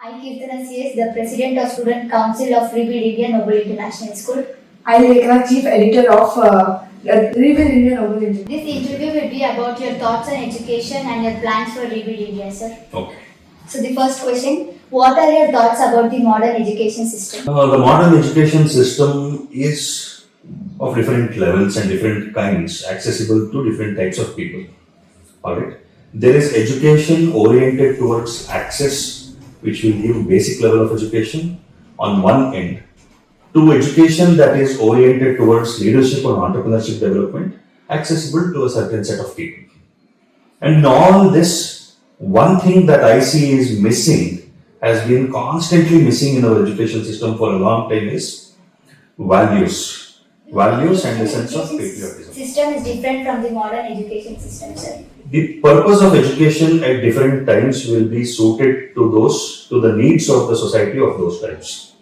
I, Keerthana, the President of Student Council of Reveal India Noble International School. I, Lekana, Chief Editor of Reveal India Noble International. This interview will be about your thoughts on education and your plans for Reveal India, sir. Okay. So the first question, what are your thoughts about the modern education system? The modern education system is of different levels and different kinds, accessible to different types of people. Alright. There is education oriented towards access, which will give basic level of education on one end, to education that is oriented towards leadership or entrepreneurship development, accessible to a certain set of people. And in all this, one thing that I see is missing, has been constantly missing in our education system for a long time, is values. Values and a sense of patriotism. System is different from the modern education system, sir. The purpose of education at different times will be suited to the needs of the society of those times.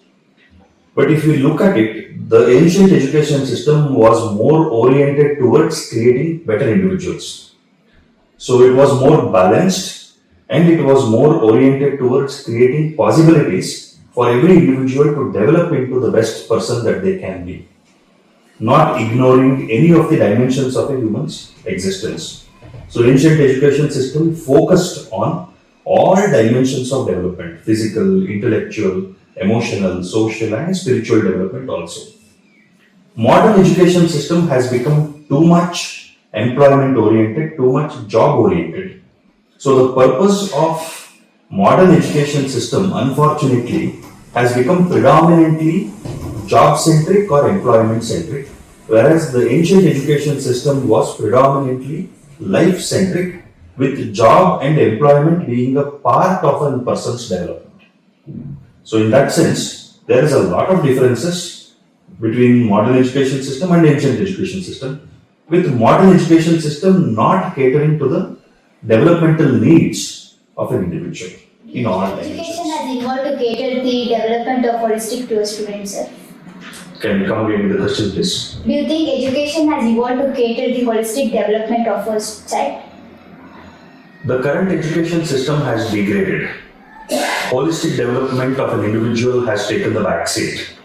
But if we look at it, the ancient education system was more oriented towards creating better individuals. So it was more balanced and it was more oriented towards creating possibilities for every individual to develop into the best person that they can be, not ignoring any of the dimensions of a human's existence. So ancient education system focused on all dimensions of development, physical, intellectual, emotional, social and spiritual development also. Modern education system has become too much employment oriented, too much job oriented. So the purpose of modern education system, unfortunately, has become predominantly job centric or employment centric, whereas the ancient education system was predominantly life centric, with job and employment being a part of a person's development. So in that sense, there is a lot of differences between modern education system and ancient education system, with modern education system not catering to the developmental needs of an individual in all dimensions. Education has evolved to cater the development of holistic to a student, sir. Can you come again with the question, please? Do you think education has evolved to cater the holistic development of a child? The current education system has degraded. Holistic development of an individual has taken the back seat.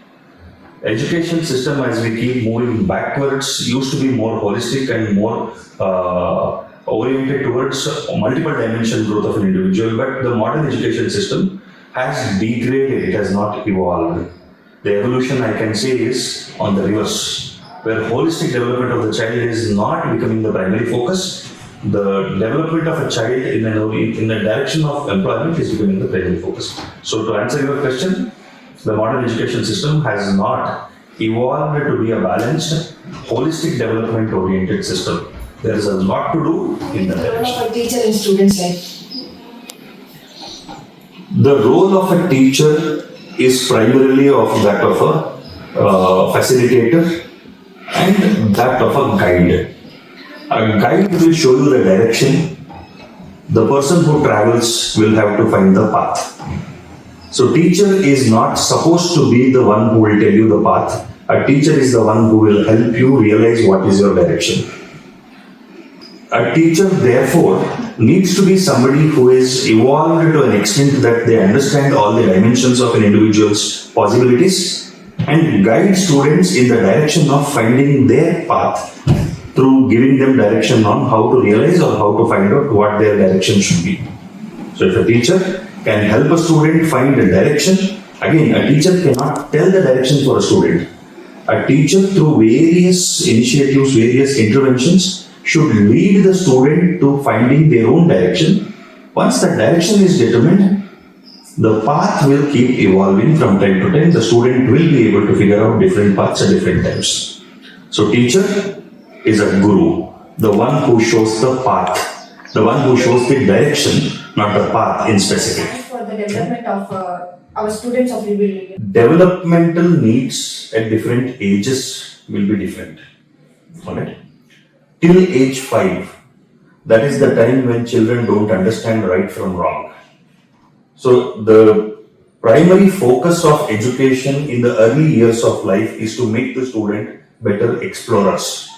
Education system, as we keep moving backwards, used to be more holistic and more oriented towards multiple dimension growth of an individual, but the modern education system has degraded, it has not evolved. The evolution, I can say, is on the reverse, where holistic development of the child is not becoming the primary focus. The development of a child in the direction of employment is becoming the primary focus. So to answer your question, the modern education system has not evolved to be a balanced, holistic development oriented system. There is a lot to do in that direction. Of a teacher in students' life. The role of a teacher is primarily of that of a facilitator and that of a guide. A guide will show you the direction. The person who travels will have to find the path. So teacher is not supposed to be the one who will tell you the path. A teacher is the one who will help you realize what is your direction. A teacher, therefore, needs to be somebody who is evolved to an extent that they understand all the dimensions of an individual's possibilities and guide students in the direction of finding their path through giving them direction on how to realize or how to find out what their direction should be. So if a teacher can help a student find a direction, again, a teacher cannot tell the direction for a student. A teacher, through various initiatives, various interventions, should lead the student to finding their own direction. Once the direction is determined, the path will keep evolving from time to time. The student will be able to figure out different paths at different times. So teacher is a guru, the one who shows the path, the one who shows the direction, not the path in specific. For the development of our students of Reveal India. Developmental needs at different ages will be different. Alright? Till age 5, that is the time when children don't understand right from wrong. So the primary focus of education in the early years of life is to make the student better explorers.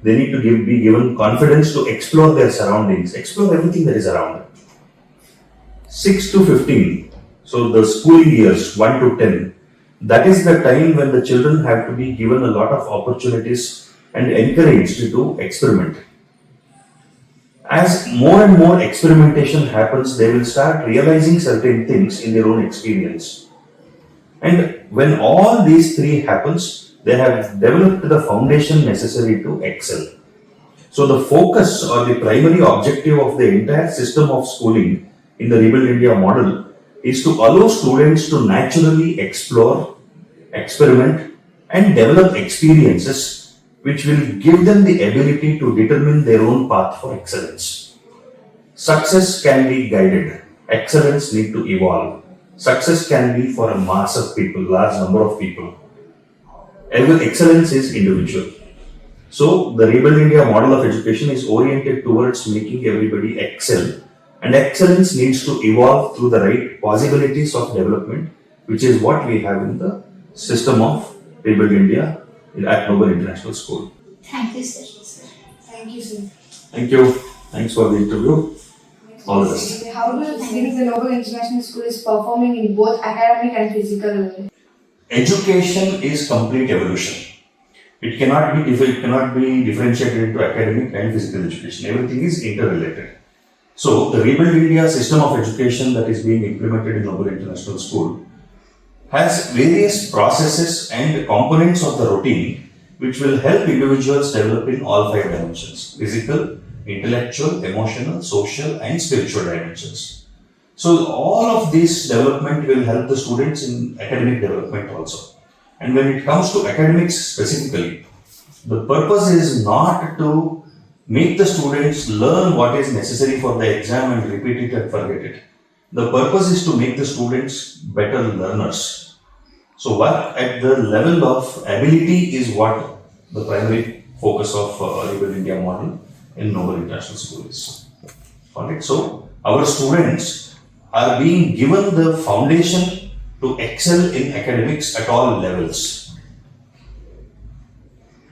They need to be given confidence to explore their surroundings, explore everything that is around. 6 to 15, So the schooling years 1 to 10, that is the time when the children have to be given a lot of opportunities and encouraged to experiment. As more and more experimentation happens, they will start realizing certain things in their own experience. And when all these three happens, they have developed the foundation necessary to excel. So the focus or the primary objective of the entire system of schooling in the Rebuild India model is to allow students to naturally explore, experiment, and develop experiences which will give them the ability to determine their own path for excellence. Success can be guided, excellence need to evolve. Success can be for a mass of people, large number of people. Excellence is individual. So the Rebuild India model of education is oriented towards making everybody excel, and excellence needs to evolve through the right possibilities of development, which is what we have in the system of Rebuild India at Noble International School. Thank you, sir. Thank you, sir. Thank you. Thanks for the interview. All the best. How do you think the Noble International School is performing in both academic and physical level? Education is complete evolution. It cannot be differentiated into academic and physical education. Everything is interrelated. So the Rebuild India system of education that is being implemented in Noble International School has various processes and components of the routine which will help individuals develop in all 5 dimensions: physical, intellectual, emotional, social, and spiritual dimensions. So all of this development will help the students in academic development also. And when it comes to academics specifically, the purpose is not to make the students learn what is necessary for the exam and repeat it and forget it. The purpose is to make the students better learners. So work at the level of ability is what the primary focus of Rebuild India model in Noble International School is. Alright, so our students are being given the foundation to excel in academics at all levels.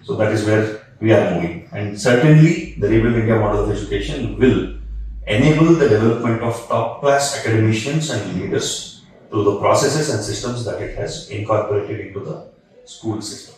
So that is where we are moving, and certainly the Rebuild India model of education will enable the development of top class academicians and leaders through the processes and systems that it has incorporated into the school system.